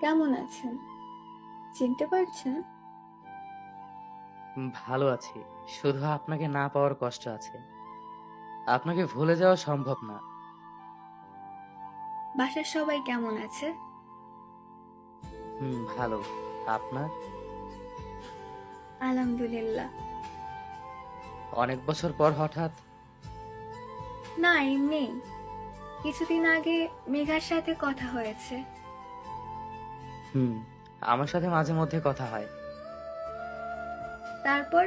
কেমন আছেন? চিনতে পারছেন? ভালো আছি। শুধু আপনাকে না পাওয়ার কষ্ট আছে। আপনাকে ভুলে যাওয়া সম্ভব না। বাসার সবাই কেমন আছে? ভালো। আপনার? আলহামদুলিল্লাহ। অনেক বছর পর হঠাৎ? না, এমনি। কিছুদিন আগে মেঘার সাথে কথা হয়েছে। হুম, আমার সাথে মাঝে মধ্যে কথা হয়। তারপর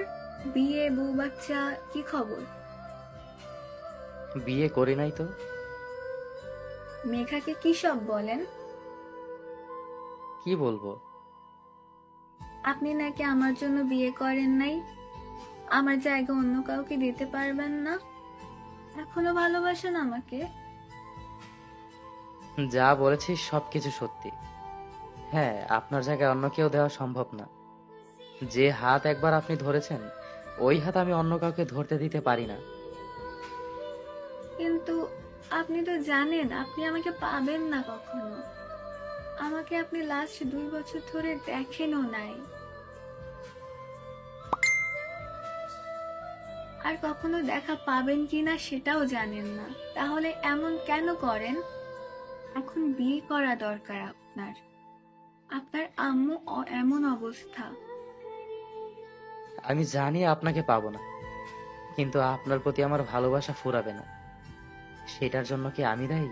বিয়ে, বউ বাচ্চা, কি খবর? বিয়ে করি নাই তো। মেঘাকে কি সব বলেন? কি বলবো? আপনি নাকি আমার জন্য বিয়ে করেন নাই, আমার জায়গা অন্য কাউকে দিতে পারবেন না, এখনো ভালোবাসেন আমাকে? যা বলেছি সবকিছু সত্যি। হ্যাঁ, আপনার জায়গায় অন্য কেউ দেওয়া সম্ভব না। যে হাত একবার আপনি ধরেছেন, ওই হাত আমি অন্য কাউকে ধরতে দিতে পারি না। কিন্তু আপনি তো জানেন আপনি আমাকে পাবেন না কখনো। আমাকে আপনি লাস্ট 2 বছর ধরে দেখেনও নাই, আর কখনো দেখা পাবেন কিনা সেটাও জানেন না। তাহলে এমন কেন করেন? এখন বিয়ে করা দরকার আপনার। আপনার আম্মু এমন অবস্থা। আমি জানি আপনাকে পাবো না, কিন্তু আপনার প্রতি আমার ভালোবাসা ফুরাবে না। সেটার জন্য কি আমি দায়ী?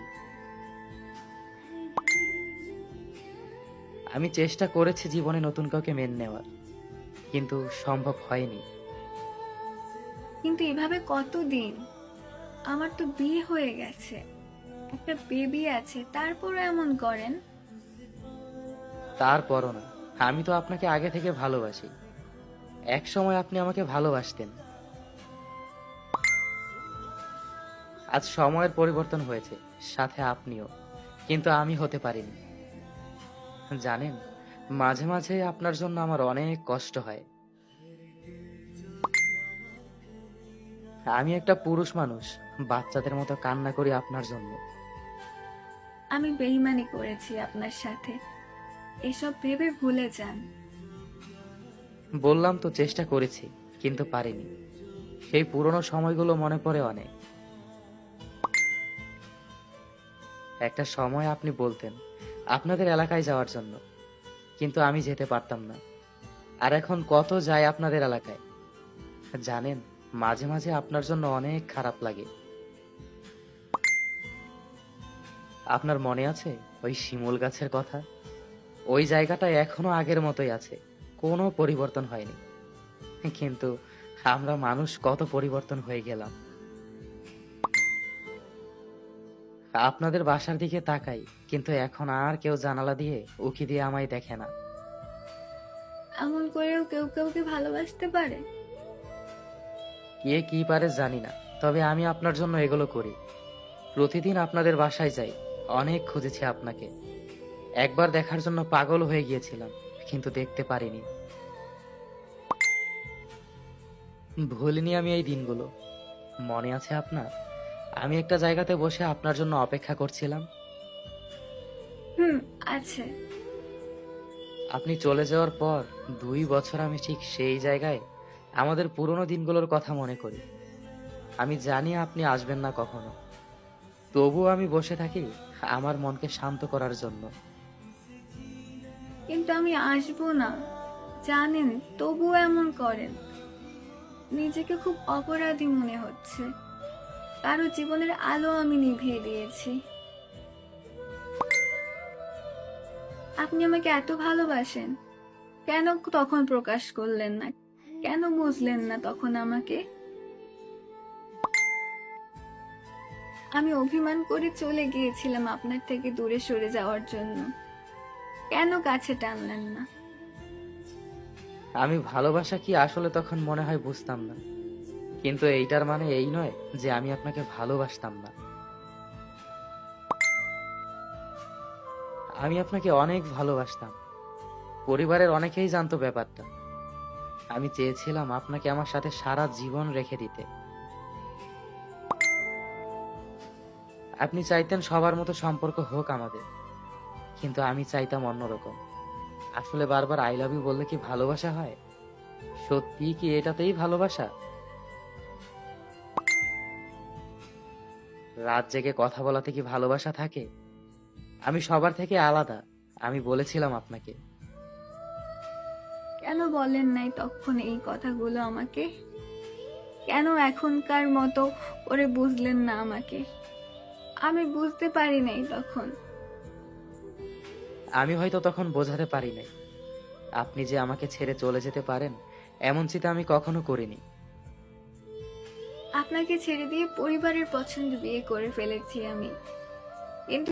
আমি চেষ্টা করেছি জীবনে নতুন কাউকে মেনে নেওয়ার, কিন্তু সম্ভব হয়নি। কিন্তু এভাবে কতদিন? আমার তো বিয়ে হয়ে গেছে, একটা বেবি আছে, তারপরও এমন করেন? তারপরও না, আমি তো আপনাকে আগে থেকে ভালোবাসি। এক সময় আপনি আমাকে ভালোবাসতেন। আজ সময়ের পরিবর্তন হয়েছে, সাথে আপনিও, কিন্তু আমি হতে পারিনি। জানেন, মাঝে মাঝে আপনার জন্য আমার অনেক কষ্ট হয়। আমি একটা পুরুষ মানুষ, বাচ্চাদের মতো কান্না করি আপনার জন্য। আমি বেইমানি করেছি আপনার সাথে, এসব ভেবে ভুলে যান। বললাম তো চেষ্টা করেছি, কিন্তু পারিনি। সেই পুরনো সময়গুলো মনে পড়ে অনেক। একটা সময় আপনি বলতেন আপনাদের এলাকায় যাওয়ার জন্য, কিন্তু আমি যেতে পারতাম না। আর এখন কত যায় আপনাদের এলাকায়। জানেন, মাঝে মাঝে আপনার জন্য অনেক খারাপ লাগে। আপনার মনে আছে ওই শিমুল গাছের কথা? ওই জায়গাটা এখনো আগের মতোই আছে, কোনো পরিবর্তন হয়নি। কিন্তু আমরা মানুষ কত পরিবর্তন হয়ে গেলাম। আপনাদের বাসার দিকে তাকাই, কিন্তু এখন আর কেউ জানালা দিয়ে উকি দিয়ে আমায় দেখে না। এমন করেও কেউ কাউকে ভালোবাসতে পারে? কে কি পারে জানি না, তবে আমি আপনার জন্য এগুলো করি। প্রতিদিন আপনাদের বাসায় যাই, অনেক খুঁজেছি আপনাকে। একবার দেখার জন্য পাগল হয়ে গিয়েছিলাম, কিন্তু দেখতে পারিনি। ভুলিনি আমি এই দিনগুলো। মনে আছে আপনার, আমি একটা জায়গাতে বসে আপনার জন্য অপেক্ষা করছিলাম। হুম, আছে। আপনি চলে যাওয়ার পর 2 বছর আমি ঠিক সেই জায়গায় আমাদের পুরনো দিনগুলোর কথা মনে করি। আমি জানি আপনি আসবেন না কখনো, তবুও আমি বসে থাকি আমার মনকে শান্ত করার জন্য। কিন্তু আমি আসবো না, জানেন, তবুও এমন করেন। নিজেকে খুব অপরাধী মনে হচ্ছে, কারো জীবনের আলো আমি নিভিয়ে দিয়েছি। আপনি আমাকে এত ভালোবাসেন, কেন তখন প্রকাশ করলেন না? কেন বুঝলেন না তখন আমাকে? আমি অভিমান করে চলে গিয়েছিলাম আপনার থেকে দূরে সরে যাওয়ার জন্য, কেন কাছে টানলেন না? আমি ভালোবাসা কি আসলে তখন মনে হয় বুঝতাম না, কিন্তু এইটার মানে এই নয় যে আমি আপনাকে ভালোবাসতাম না। আমি আপনাকে অনেক ভালোবাসতাম। পরিবারের অনেকেই জানতো ব্যাপারটা। আমি চেয়েছিলাম আপনাকে আমার সাথে সারা জীবন রেখে দিতে। আপনি চাইতেন সবার মতো সম্পর্ক হোক আমাদের, কিন্তু আমি চাইতাম অন্যরকম। আসলে বারবার আই লাভ ইউ বললে কি ভালোবাসা হয়? সত্যি কি এটাতেই ভালোবাসা? রাত জেগে কথা বলাতে কি ভালোবাসা থাকে? আমি সবার থেকে আলাদা। আমি বলেছিলাম আপনাকে। কেন বলেন নাই তখন এই কথাগুলো আমাকে? কেন এখনকার মতো করে বুঝলেন না আমাকে? আমি বুঝতে পারি নাই তখন। আমি হয়তো তখন বোঝাতে পারি নাই। আপনি যে আমাকে ছেড়ে চলে যেতে পারেন এমন চিন্তা আমি কখনো করিনি। আপনাকে ছেড়ে দিয়ে পরিবারের পছন্দ বিয়ে করে ফেলেছি আমি।